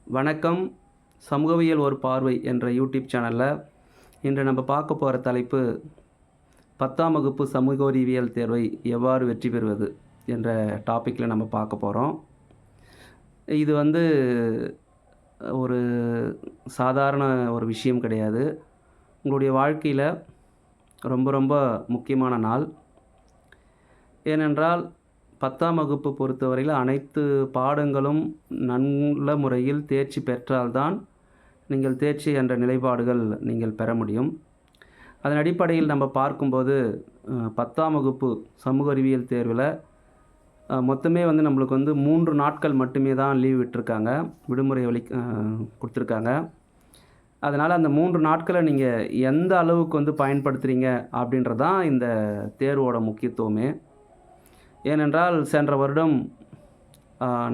வணக்கம். சமூகவியல் ஒரு பார்வை என்ற யூடியூப் சேனலில் இன்று நம்ம பார்க்க போகிற தலைப்பு 10ஆம் வகுப்பு சமூக அறிவியல் தேர்வை எவ்வாறு வெற்றி பெறுவது என்ற டாப்பிக்கில் நம்ம பார்க்க போகிறோம். இது ஒரு சாதாரண ஒரு விஷயம் கிடையாது. உங்களுடைய வாழ்க்கையில் ரொம்ப ரொம்ப முக்கியமான நாள். ஏனென்றால் 10ஆம் வகுப்பு பொறுத்தவரையில் அனைத்து பாடங்களும் நல்ல முறையில் தேர்ச்சி பெற்றால்தான் நீங்கள் தேர்ச்சி என்ற நிலைப்பாடுகள் நீங்கள் பெற முடியும். அதன் அடிப்படையில் நம்ம பார்க்கும்போது 10ஆம் வகுப்பு சமூக அறிவியல் தேர்வில் மொத்தமே நம்மளுக்கு 3 நாட்கள் மட்டுமே தான் லீவ் விட்டிருக்காங்க, விடுமுறை கொடுத்துருக்காங்க. அதனால் அந்த 3 நாட்களை நீங்கள் எந்த அளவுக்கு பயன்படுத்துகிறீங்க அப்படின்றது தான் இந்த தேர்வோட முக்கியத்துவமே. ஏனென்றால் சென்ற வருடம்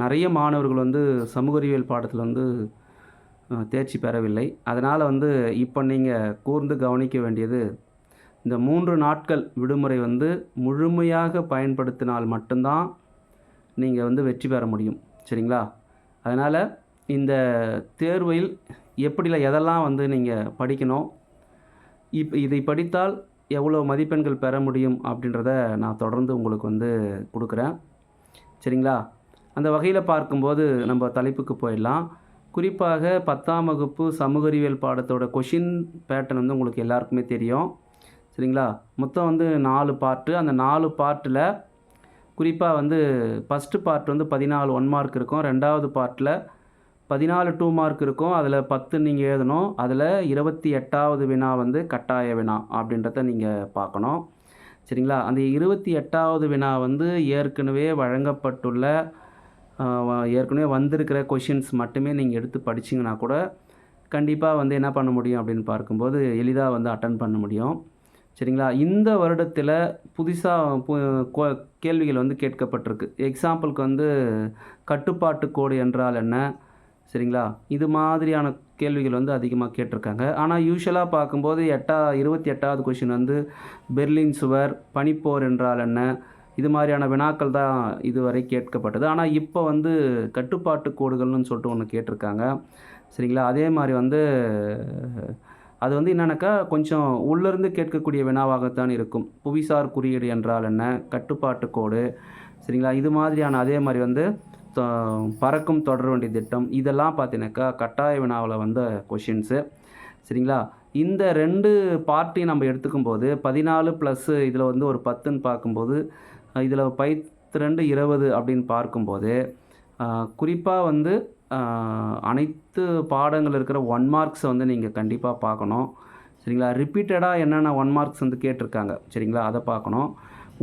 நிறைய மாணவர்கள் சமூக அறிவியல் பாடத்தில் தேர்ச்சி பெறவில்லை. அதனால் இப்போ நீங்கள் கூர்ந்து கவனிக்க வேண்டியது, இந்த 3 நாட்கள் விடுமுறை முழுமையாக பயன்படுத்தினால் மட்டும்தான் நீங்கள் வெற்றி பெற முடியும். சரிங்களா? அதனால் இந்த தேர்வில் எதெல்லாம் நீங்கள் படிக்கணும், இதை படித்தால் எவ்வளோ மதிப்பெண்கள் பெற முடியும் அப்படின்றத நான் தொடர்ந்து உங்களுக்கு கொடுக்குறேன். சரிங்களா? அந்த வகையில் பார்க்கும்போது நம்ம தலைப்புக்கு போயிடலாம். குறிப்பாக 10ஆம் வகுப்பு சமூக அறிவியல் பாடத்தோட கொஷின் பேட்டர்ன் உங்களுக்கு எல்லாருக்குமே தெரியும். சரிங்களா? மொத்தம் 4 பார்ட்டு. அந்த 4 பார்ட்டில் குறிப்பாக ஃபஸ்ட்டு பார்ட் 14 1 மார்க் இருக்கும். ரெண்டாவது பார்ட்டில் 14 2 மார்க் இருக்கும். அதில் 10 நீங்கள் எழுதணும். அதில் 28வது வினா கட்டாய வினா அப்படின்றத நீங்கள் பார்க்கணும். சரிங்களா? அந்த 28வது வினா ஏற்கனவே வழங்கப்பட்டுள்ள ஏற்கனவே வந்திருக்கிற கொஷின்ஸ் மட்டுமே நீங்கள் எடுத்து படிச்சிங்கன்னா கூட கண்டிப்பாக என்ன பண்ண முடியும் அப்படின்னு பார்க்கும்போது எளிதாக அட்டன் பண்ண முடியும். சரிங்களா? இந்த வருடத்தில் புதுசாக கேள்விகள் கேட்கப்பட்டிருக்கு. எக்ஸாம்பிளுக்கு கட்டுப்பாட்டு கோடு என்றால் என்ன? சரிங்களா? இது மாதிரியான கேள்விகள் அதிகமாக கேட்டிருக்காங்க. ஆனால் யூஷுவலாக பார்க்கும்போது 28வது கொஷின் பெர்லின் சுவர், பனிப்போர் என்றால் என்ன? இது மாதிரியான வினாக்கள் தான் இதுவரை கேட்கப்பட்டது. ஆனால் இப்போ கட்டுப்பாட்டு கோடுகள்னு சொல்லிட்டு ஒன்று கேட்டிருக்காங்க. சரிங்களா? அதே மாதிரி அது என்னன்னாக்கா கொஞ்சம் உள்ளிருந்து கேட்கக்கூடிய வினாவாகத்தான் இருக்கும். புவிசார் குறியீடு என்றால் என்ன? கட்டுப்பாட்டு கோடு. சரிங்களா? இது மாதிரியான அதே மாதிரி பறக்கும் தொடர்வண்டி திட்டம், இதெல்லாம் பார்த்தீங்கன்னாக்கா கட்டாய வினாவில் வந்த கொஷின்ஸு. சரிங்களா? இந்த 2 பார்ட்டையும் நம்ம எடுத்துக்கும்போது 14 ப்ளஸ் இதில் ஒரு 10ன்னு பார்க்கும்போது இதில் 12 20 அப்படின்னு பார்க்கும்போது குறிப்பாக அனைத்து பாடங்கள் இருக்கிற 1 மார்க்ஸை நீங்கள் கண்டிப்பாக பார்க்கணும். சரிங்களா? ரிப்பீட்டடாக என்னென்ன 1 மார்க்ஸ் கேட்டிருக்காங்க. சரிங்களா? அதை பார்க்கணும்.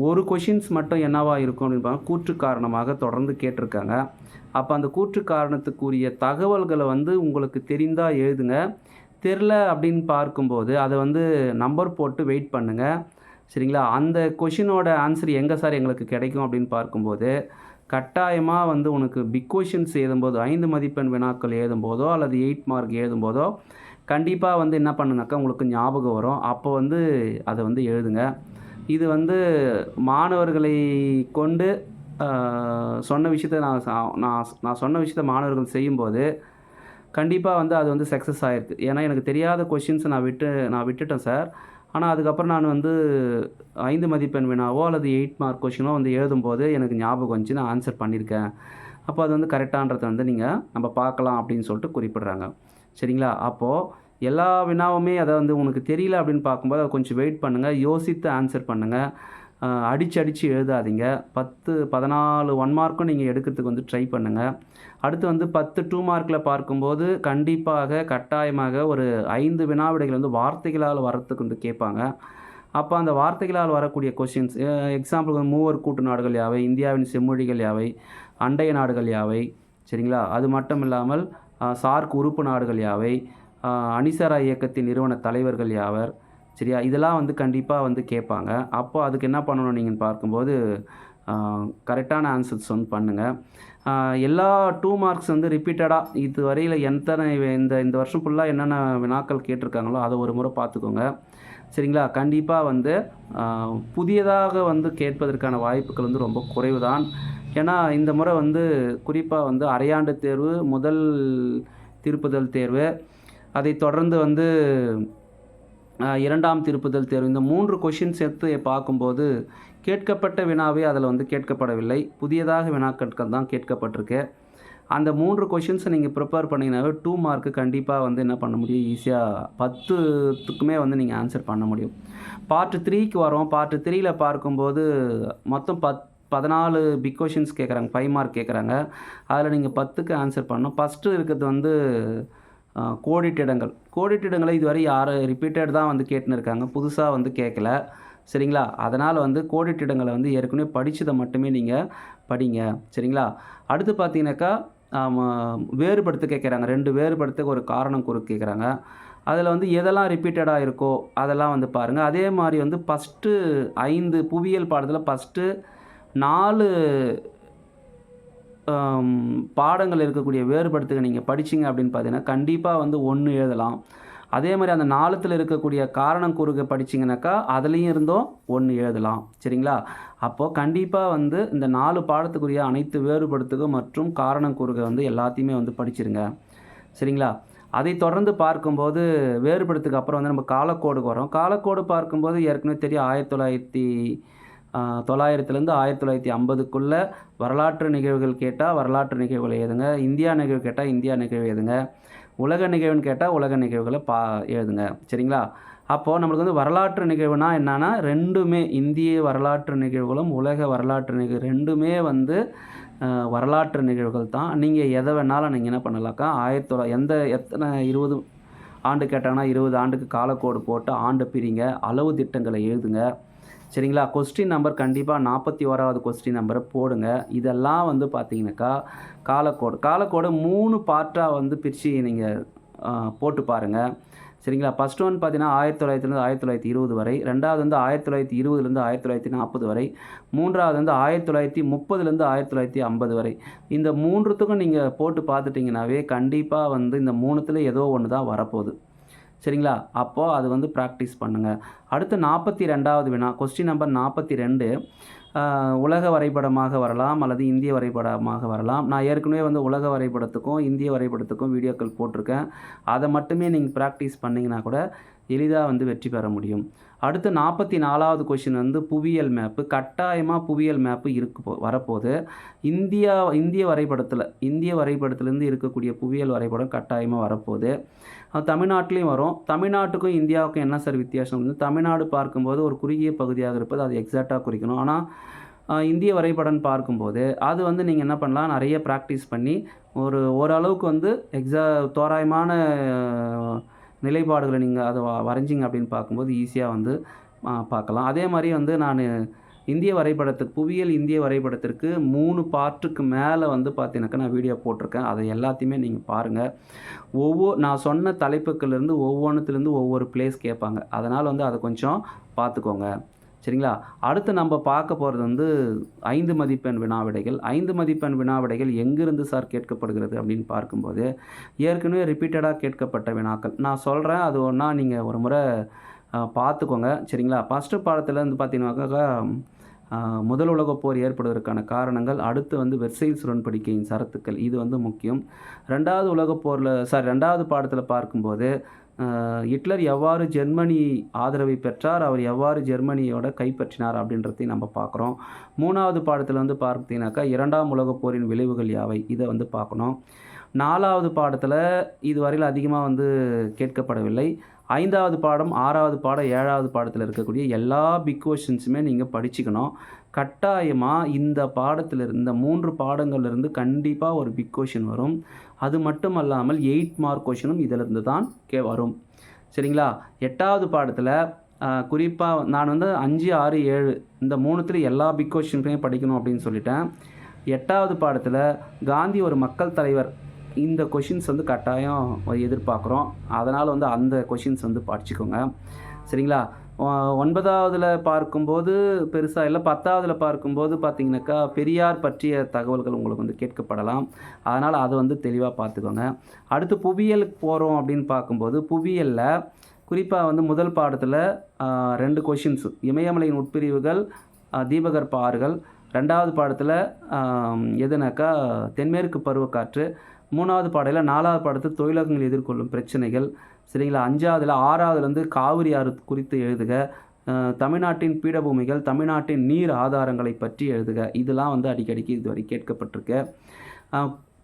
ஒரு கொஷின்ஸ் மட்டும் என்னவாக இருக்கும் அப்படின்னு பார்த்தா கூற்று காரணமாக தொடர்ந்து கேட்டிருக்காங்க. அப்போ அந்த கூற்று காரணத்துக்குரிய தகவல்களை உங்களுக்கு தெரிந்தால் எழுதுங்க. தெரில அப்படின்னு பார்க்கும்போது அதை நம்பர் போட்டு வெயிட் பண்ணுங்கள். சரிங்களா? அந்த கொஷினோட ஆன்சர் எங்கே சார் எங்களுக்கு கிடைக்கும் அப்படின்னு பார்க்கும்போது கட்டாயமாக உனக்கு பிக் கொஷின்ஸ் எழுதும்போது 5 மதிப்பெண் வினாக்கள் எழுதும்போதோ அல்லது 8 மார்க் எழுதும்போதோ கண்டிப்பாக என்ன பண்ணுனாக்கா உங்களுக்கு ஞாபகம் வரும். அப்போ அதை எழுதுங்க. இது மாணவர்களை கொண்டு சொன்ன விஷயத்தை நான் சொன்ன விஷயத்தை மாணவர்கள் செய்யும்போது கண்டிப்பாக அது சக்ஸஸ் ஆகிருக்கு. ஏன்னா எனக்கு தெரியாத கொஷின்ஸை நான் விட்டுட்டேன் சார். ஆனால் அதுக்கப்புறம் நான் 5 மதிப்பெண் வினாவோ அல்லது 8 மார்க் கொஷினோ எழுதும்போது எனக்கு ஞாபகம் வந்துச்சு, நான் ஆன்சர் பண்ணியிருக்கேன். அப்போ அது கரெக்டான்றதை நம்ம பார்க்கலாம் அப்படின்னு சொல்லிட்டு குறிப்பிட்றாங்க. சரிங்களா? அப்போது எல்லா வினாவுமே அதை உனக்கு தெரியல அப்படின்னு பார்க்கும்போது அதை கொஞ்சம் வெயிட் பண்ணுங்கள், யோசித்து ஆன்சர் பண்ணுங்கள். அடித்து எழுதாதீங்க. 14 1 மார்க்கும் நீங்கள் எடுக்கிறதுக்கு ட்ரை பண்ணுங்கள். அடுத்து 10 2 மார்க்கில் பார்க்கும்போது கண்டிப்பாக கட்டாயமாக ஒரு 5 வினாவிடைகள் வார்த்தைகளால் வரத்துக்கு கேட்பாங்க. அப்போ அந்த வார்த்தைகளால் வரக்கூடிய கொஷின்ஸ் எக்ஸாம்பிளுக்கு மூவர் கூட்டு நாடுகள் யாவை, இந்தியாவின் செம்மொழிகள் யாவை, அண்டைய நாடுகள் யாவை, சரிங்களா? அது மட்டும் இல்லாமல் சார்க் உறுப்பு நாடுகள் யாவை, அணிசரா இயக்கத்தின் நிறுவன தலைவர்கள் யாவர், சரியா? இதெல்லாம் கண்டிப்பாக கேட்பாங்க. அப்போ அதுக்கு என்ன பண்ணணும் நீங்கள் பார்க்கும்போது கரெக்டான ஆன்சர்ஸ் பண்ணுங்கள். எல்லா 2 மார்க்ஸ் ரிப்பீட்டடாக இது வரையில் இந்த வருஷம் ஃபுல்லாக என்னென்ன வினாக்கள் கேட்டிருக்காங்களோ அதை ஒரு முறை பார்த்துக்கோங்க. சரிங்களா? கண்டிப்பாக புதியதாக கேட்பதற்கான வாய்ப்புகள் ரொம்ப குறைவு தான். ஏன்னா இந்த முறை வந்து குறிப்பாக வந்து அரையாண்டு தேர்வு, முதல் திருப்புதல் தேர்வு, அதை தொடர்ந்து வந்து 2ஆம் திருப்புதல் தேர்வு, இந்த 3 கொஷின் சேர்த்து பார்க்கும்போது கேட்கப்பட்ட வினாவே அதில் வந்து கேட்கப்படவில்லை. புதியதாக வினாக்கள் தான் கேட்கப்பட்டிருக்கு. அந்த 3 கொஷின்ஸை நீங்கள் ப்ரிப்பேர் பண்ணிங்கனாவே 2 மார்க்கு கண்டிப்பாக வந்து என்ன பண்ண முடியும், ஈஸியாக 10த்துக்குமே வந்து நீங்கள் ஆன்சர் பண்ண முடியும். பார்ட் 3க்கு வரோம். பார்ட் 3ல பார்க்கும்போது மொத்தம் 14 பிக் கொஷின்ஸ் கேட்குறாங்க, 5 மார்க் கேட்குறாங்க. அதில் நீங்கள் 10க்கு ஆன்சர் பண்ணணும். ஃபஸ்ட்டு இருக்கிறது வந்து கோடிட்டிடங்கள். கோடிட்டிடங்களை இதுவரை ரிப்பீட்டட் தான் வந்து கேட்டுன்னு இருக்காங்க, புதுசாக வந்து கேட்கல. சரிங்களா? அதனால் வந்து கோடிட்டிடங்களை வந்து ஏற்கனவே படித்ததை மட்டுமே நீங்கள் படிங்க. சரிங்களா? அடுத்து பார்த்தீங்கன்னாக்கா வேறுபடுத்த கேட்குறாங்க. 2 வேறுபடுத்த ஒரு காரணம் கேட்குறாங்க. அதில் வந்து எதெல்லாம் ரிப்பீட்டடாக இருக்கோ அதெல்லாம் வந்து பாருங்கள். அதே மாதிரி வந்து ஃபஸ்ட்டு 5 புவியியல் பாடத்தில் ஃபஸ்ட்டு 4 பாடங்கள் இருக்கக்கூடிய வேறுபடுத்துக நீங்கள் படிச்சிங்க அப்படின்னு பார்த்தீங்கன்னா கண்டிப்பாக வந்து 1 எழுதலாம். அதே மாதிரி அந்த 4த்தில் இருக்கக்கூடிய காரணம் கூறுக படிச்சிங்கனாக்கா அதுலேயும் இருந்தும் 1 எழுதலாம். சரிங்களா? அப்போது கண்டிப்பாக வந்து இந்த 4 பாடத்துக்குரிய அனைத்து வேறுபடுத்துக மற்றும் காரணம் கூறுக வந்து எல்லாத்தையுமே வந்து படிச்சிருங்க. சரிங்களா? அதை தொடர்ந்து பார்க்கும்போது வேறுபடுத்துக்கு அப்புறம் வந்து நம்ம காலக்கோடுக்கு வரோம். காலக்கோடு பார்க்கும்போது ஏற்கனவே தெரியும் 1900லேருந்து 1950க்குள்ளே வரலாற்று நிகழ்வுகள் கேட்டால் வரலாற்று நிகழ்வுகளை எழுதுங்க. இந்தியா நிகழ்வு கேட்டால் இந்தியா நிகழ்வு எழுதுங்க. உலக நிகழ்வுன்னு கேட்டால் உலக நிகழ்வுகளை எழுதுங்க. சரிங்களா? அப்போது நம்மளுக்கு வந்து வரலாற்று நிகழ்வுனா என்னென்னா 2மே இந்திய வரலாற்று நிகழ்வுகளும் உலக வரலாற்று நிகழ்வு 2மே வந்து வரலாற்று நிகழ்வுகள் தான். நீங்கள் எதை வேணாலும் நீங்கள் என்ன பண்ணலாக்கா எத்தனை 20 ஆண்டு கேட்டாங்கன்னா 20 ஆண்டுக்கு காலக்கோடு போட்டு ஆண்டு பிரிங்க, அளவு திட்டங்களை எழுதுங்க. சரிங்களா? கொஸ்டின் நம்பர் கண்டிப்பாக 41வது கொஸ்டின் நம்பரை போடுங்க. இதெல்லாம் வந்து பார்த்தீங்கன்னாக்கா காலக்கோடு 3 பார்ட்டாக வந்து பிரித்து நீங்கள் போட்டு பாருங்கள். சரிங்களா? ஃபஸ்ட் ஒன் பார்த்தீங்கன்னா 1900லேருந்து 1920 வரை, 2வது வந்து 1920லேருந்து 1940 வரை, 3வது வந்து 1930லேருந்து 1950 வரை. இந்த 3த்துக்கும் நீங்கள் போட்டு பார்த்துட்டிங்கனாவே கண்டிப்பாக வந்து இந்த 3த்தில் ஏதோ ஒன்று தான் வரப்போகுது. சரிங்களா? அப்போது அது வந்து ப்ராக்டிஸ் பண்ணுங்கள். அடுத்து 42வது வினா, கொஸ்டின் நம்பர் 42, உலக வரைபடமாக வரலாம் அல்லது இந்திய வரைபடமாக வரலாம். நான் ஏற்கனவே வந்து உலக வரைபடத்துக்கும் இந்திய வரைபடத்துக்கும் வீடியோக்கள் போட்டிருக்கேன். அதை மட்டுமே நீங்கள் ப்ராக்டிஸ் பண்ணிங்கன்னா கூட எளிதாக வந்து வெற்றி பெற முடியும். அடுத்து 44வது கொஷின் வந்து புவியியல் மேப்பு. கட்டாயமாக புவியியல் மேப்பு வரப்போகுது. இந்திய வரைபடத்துலேருந்து இருக்கக்கூடிய புவியியல் வரைபடம் கட்டாயமாக வரப்போகுது. தமிழ்நாட்டிலையும் வரும். தமிழ்நாட்டுக்கும் இந்தியாவுக்கும் என்ன சார் வித்தியாசம் வந்து, தமிழ்நாடு பார்க்கும்போது ஒரு குறுகிய பகுதியாக இருப்பது, அது எக்ஸாக்டாக குறிக்கணும். ஆனால் இந்திய வரைபடம் பார்க்கும்போது அது வந்து நீங்கள் என்ன பண்ணலாம், நிறைய ப்ராக்டிஸ் பண்ணி ஓரளவுக்கு வந்து தோராயமான நிலைப்பாடுகளை நீங்கள் அதை வரைஞ்சிங்க அப்படின்னு பார்க்கும்போது ஈஸியாக வந்து பார்க்கலாம். அதே மாதிரி வந்து நான் புவியியல் இந்திய வரைபடத்திற்கு 3 பார்ட்டுக்கு மேலே வந்து பார்த்தீங்கன்னாக்கா நான் வீடியோ போட்டிருக்கேன். அதை எல்லாத்தையுமே நீங்கள் பாருங்கள். நான் சொன்ன தலைப்புகளிலிருந்து ஒவ்வொன்றுத்துலேருந்து ஒவ்வொரு பிளேஸ் கேட்பாங்க. அதனால் வந்து அதை கொஞ்சம் பார்த்துக்கோங்க. சரிங்களா? அடுத்து நம்ம பார்க்க போகிறது வந்து 5 மதிப்பெண் வினாவிடைகள். 5 மதிப்பெண் வினாவிடைகள் எங்கிருந்து சார் கேட்கப்படுகிறது அப்படின்னு பார்க்கும்போது ஏற்கனவே ரிப்பீட்டடாக கேட்கப்பட்ட வினாக்கள் நான் சொல்கிறேன். அது ஒன்றா நீங்கள் ஒரு முறை பார்த்துக்கோங்க. சரிங்களா? ஃபஸ்ட்டு பாடத்தில் வந்து பார்த்தீங்கன்னாக்கா முதல் உலகப் போர் ஏற்படுவதற்கான காரணங்கள், அடுத்து வந்து வெர்சைல்ஸ் உடன்படிக்கையின் சரத்துக்கள், இது வந்து முக்கியம். 2வது பாடத்தில் பார்க்கும்போது ஹிட்லர் எவ்வாறு ஜெர்மனி ஆதரவை பெற்றார், அவர் எவ்வாறு ஜெர்மனியோட கைப்பற்றினார் அப்படின்றதையும் நம்ம பார்க்குறோம். 3வது பாடத்தில் வந்து பார்த்தீங்கன்னாக்கா 2ஆம் உலகப் போரின் விளைவுகள் யாவை, இதை வந்து பார்க்கணும். 4வது பாடத்தில் இதுவரையில் அதிகமாக வந்து கேட்கப்படவில்லை. 5வது பாடம், 6வது பாடம், 7வது பாடத்தில் இருக்கக்கூடிய எல்லா பிக் கொஷின்ஸுமே நீங்கள் படிச்சுக்கணும். கட்டாயமாக இந்த 3 பாடங்கள்லேருந்து கண்டிப்பாக ஒரு பிக் கொஷின் வரும். அது மட்டும் அல்லாமல் 8 மார்க் கொஷினும் இதிலிருந்து தான் வரும். சரிங்களா? 8வது பாடத்தில் குறிப்பாக நான் வந்து 5, 6, 7 இந்த 3த்துல எல்லா பிக் கொஷின்ஸையும் படிக்கணும் அப்படின்னு சொல்லிட்டேன். 8வது பாடத்தில் காந்தி ஒரு மக்கள் தலைவர், இந்த கொஷின்ஸ் வந்து கட்டாயம் எதிர்பார்க்குறோம். அதனால் வந்து அந்த கொஷின்ஸ் வந்து படிச்சுக்கோங்க. சரிங்களா? 9வதுல பார்க்கும்போது பெருசாக இல்லை. 10வதுல பார்க்கும்போது பார்த்தீங்கன்னாக்கா பெரியார் பற்றிய தகவல்கள் உங்களுக்கு வந்து கேட்கப்படலாம். அதனால் அதை வந்து தெளிவாக பார்த்துக்கோங்க. அடுத்து புவியியலுக்கு போகிறோம் அப்படின்னு பார்க்கும்போது புவியியலில் குறிப்பாக வந்து முதல் பாடத்தில் 2 கொஷின்ஸு, இமயமலையின் உட்பிரிவுகள், தீபகற்ப ஆறுகள். 2வது பாடத்தில் எதுனாக்கா தென்மேற்கு பருவக்காற்று, 3வது பாடையில் 4வது பாடத்தில் தொழிலகங்கள் எதிர்கொள்ளும் பிரச்சனைகள், சரிங்களா. 5வதுல 6வதுலேருந்து காவிரி ஆறு குறித்து எழுதுக, தமிழ்நாட்டின் பீடபூமிகள், தமிழ்நாட்டின் நீர் ஆதாரங்களை பற்றி எழுதுக. இதெல்லாம் வந்து அடிக்கடிக்கு இதுவரை கேட்கப்பட்டிருக்கு.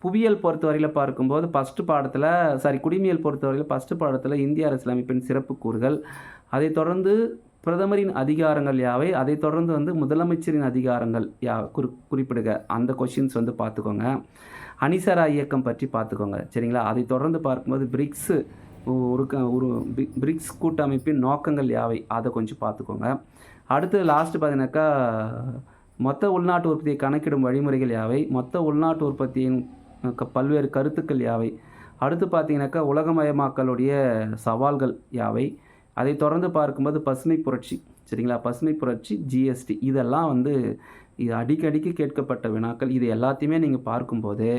புவியியல் பொறுத்தவரையில் பார்க்கும்போது ஃபஸ்ட்டு பாடத்தில் குடிமியல் பொறுத்தவரையில் ஃபஸ்ட்டு பாடத்தில் இந்திய அரசியலமைப்பின் சிறப்பு கூறுகள், அதைத் தொடர்ந்து பிரதமரின் அதிகாரங்கள் யாவை, அதைத் தொடர்ந்து வந்து முதலமைச்சரின் அதிகாரங்கள் குறிப்பிடுக. அந்த கொஷின்ஸ் வந்து பார்த்துக்கோங்க. அணிசரா இயக்கம் பற்றி பார்த்துக்கோங்க, சரிங்களா. அதைத் தொடர்ந்து பார்க்கும்போது பிரிக்ஸ் கூட்டமைப்பின் நோக்கங்கள் யாவை, அதை கொஞ்சம் பார்த்துக்கோங்க. அடுத்து லாஸ்ட்டு பார்த்தீங்கன்னாக்கா மொத்த உள்நாட்டு உற்பத்தியை கணக்கிடும் வழிமுறைகள் யாவை, மொத்த உள்நாட்டு உற்பத்தியின் பல்வேறு கருத்துக்கள் யாவை, அடுத்து பார்த்தீங்கன்னாக்கா உலகமயமாக்கலுடைய சவால்கள் யாவை, அதை தொடர்ந்து பார்க்கும்போது பசுமை புரட்சி, சரிங்களா. பசுமை புரட்சி, ஜிஎஸ்டி, இதெல்லாம் வந்து இது அடிக்கடிக்கு கேட்கப்பட்ட வினாக்கள். இது எல்லாத்தையுமே நீங்கள் பார்க்கும்போது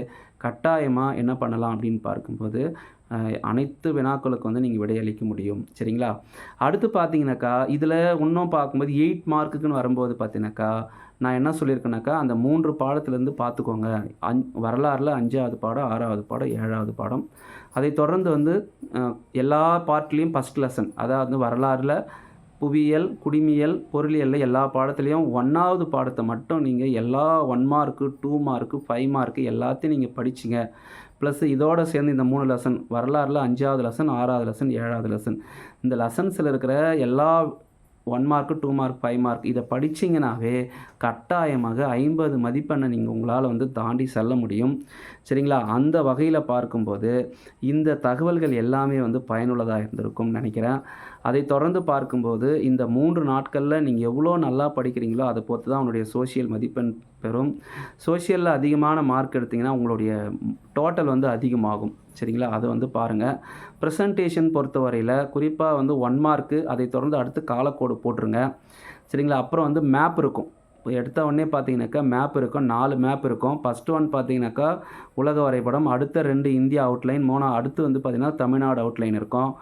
கட்டாயமாக என்ன பண்ணலாம் அப்படின்னு பார்க்கும்போது அனைத்து வினாக்களுக்கு வந்து நீங்கள் விடையளிக்க முடியும், சரிங்களா. அடுத்து பார்த்தீங்கன்னாக்கா இதில் இன்னும் பார்க்கும்போது 8 மார்க்குக்குன்னு வரும்போது பார்த்தீங்கன்னாக்கா நான் என்ன சொல்லியிருக்கேனாக்கா அந்த 3 பாடத்துலேருந்து பார்த்துக்கோங்க. வரலாறில் 5வது பாடம், 6வது பாடம், 7வது பாடம். அதை தொடர்ந்து வந்து எல்லா பார்ட்லேயும் ஃபஸ்ட் லெசன், அதாவது வரலாறில் புவியியல், குடிமியல், பொருளியலில் எல்லா பாடத்துலேயும் 1வது பாடத்தை மட்டும் நீங்கள் எல்லா 1 மார்க்கு, 2 மார்க்கு, 5 மார்க்கு எல்லாத்தையும் நீங்கள் படிச்சிங்க. ப்ளஸ் இதோடு சேர்ந்து இந்த 3 லெசன், வரலாறில் 5வது லெசன், 6வது லெசன், 7வது லெசன், இந்த லெசன்ஸில் இருக்கிற எல்லா 1 மார்க்கு, 2 மார்க், 5 மார்க் இதை படிச்சிங்கனாவே கட்டாயமாக 50 மதிப்பெண்ணை நீங்கள் உங்களால் வந்து தாண்டி செல்ல முடியும், சரிங்களா. அந்த வகையில் பார்க்கும்போது இந்த தகவல்கள் எல்லாமே வந்து பயனுள்ளதாக இருந்திருக்கும்னு நினைக்கிறேன். அதை தொடர்ந்து பார்க்கும்போது இந்த 3 நாட்களில் நீங்கள் எவ்வளோ நல்லா படிக்கிறீங்களோ அதை பொறுத்து தான் உங்களுடைய சோஷியல் மதிப்பெண் பெறும். சோஷியலில் அதிகமான மார்க் எடுத்திங்கன்னா உங்களுடைய டோட்டல் வந்து அதிகமாகும், சரிங்களா. அதை வந்து பாருங்கள். ப்ரெசன்டேஷன் பொறுத்தவரையில் குறிப்பாக வந்து 1 மார்க்கு, அதை தொடர்ந்து அடுத்து காலக்கோடு போட்டுருங்க, சரிங்களா. அப்புறம் வந்து மேப் இருக்கும். எடுத்த உடனே பார்த்தீங்கன்னாக்கா மேப் இருக்கும், 4 மேப் இருக்கும். ஃபஸ்ட்டு ஒன் பார்த்தீங்கன்னாக்கா உலக வரைபடம், அடுத்த 2 இந்தியா அவுட்லைன், அடுத்து வந்து பார்த்திங்கன்னா தமிழ்நாடு அவுட்லைன் இருக்கும்.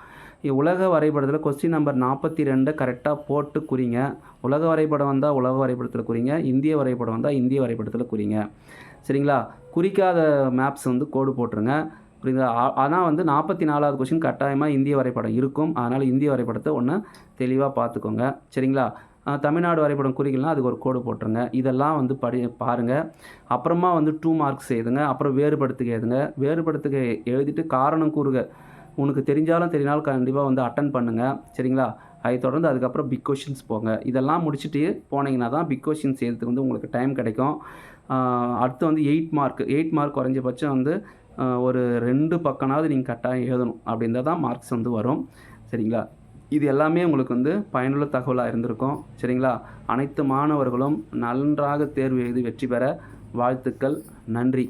உலக வரைபடத்தில் கொஸ்டின் நம்பர் 42 கரெக்டாக போட்டு குறிங்க. உலக வரைபடம் வந்தால் உலக வரைபடத்தில் குறிங்க, இந்திய வரைபடம் வந்தால் இந்திய வரைபடத்தில் குறிங்க, சரிங்களா. குறிக்காத மேப்ஸ் வந்து கோடு போட்டுருங்க, புரியுதா. ஆனால் வந்து 44வது கொஸ்டின் கட்டாயமாக இந்திய வரைபடம் இருக்கும், அதனால் இந்திய வரைபடத்தை ஒன்று தெளிவாக பார்த்துக்கோங்க, சரிங்களா. தமிழ்நாடு வரைபடம் குறிக்கலாம், அதுக்கு ஒரு கோடு போட்டுருங்க. இதெல்லாம் வந்து பாருங்கள். அப்புறமா வந்து 2 மார்க்ஸ் எழுதுங்க. அப்புறம் வேறுபடுத்துக எழுதுங்க. வேறுபடுத்துக எழுதிட்டு காரணம் கூறுக. உனக்கு தெரிஞ்சாலும் தெரியனாலும் கண்டிப்பாக வந்து அட்டன் பண்ணுங்கள், சரிங்களா. அதை தொடர்ந்து அதுக்கப்புறம் பிக் கொஷின்ஸ் போங்க. இதெல்லாம் முடிச்சுட்டு போனீங்கன்னா தான் பிக் கொஷின்ஸ் எழுதுறதுக்கு வந்து உங்களுக்கு டைம் கிடைக்கும். அடுத்து வந்து 8 மார்க் குறைஞ்சபட்சம் வந்து ஒரு 2 பக்கமாவது நீங்கள் கட்டாயம் எழுதணும், அப்படின்றத தான் மார்க்ஸ் வந்து வரும், சரிங்களா. இது எல்லாமே உங்களுக்கு வந்து பயனுள்ள தகவலாக இருந்திருக்கும், சரிங்களா. அனைத்து மாணவர்களும் நன்றாக தேர்வு எழுதி வெற்றி பெற வாழ்த்துக்கள். நன்றி.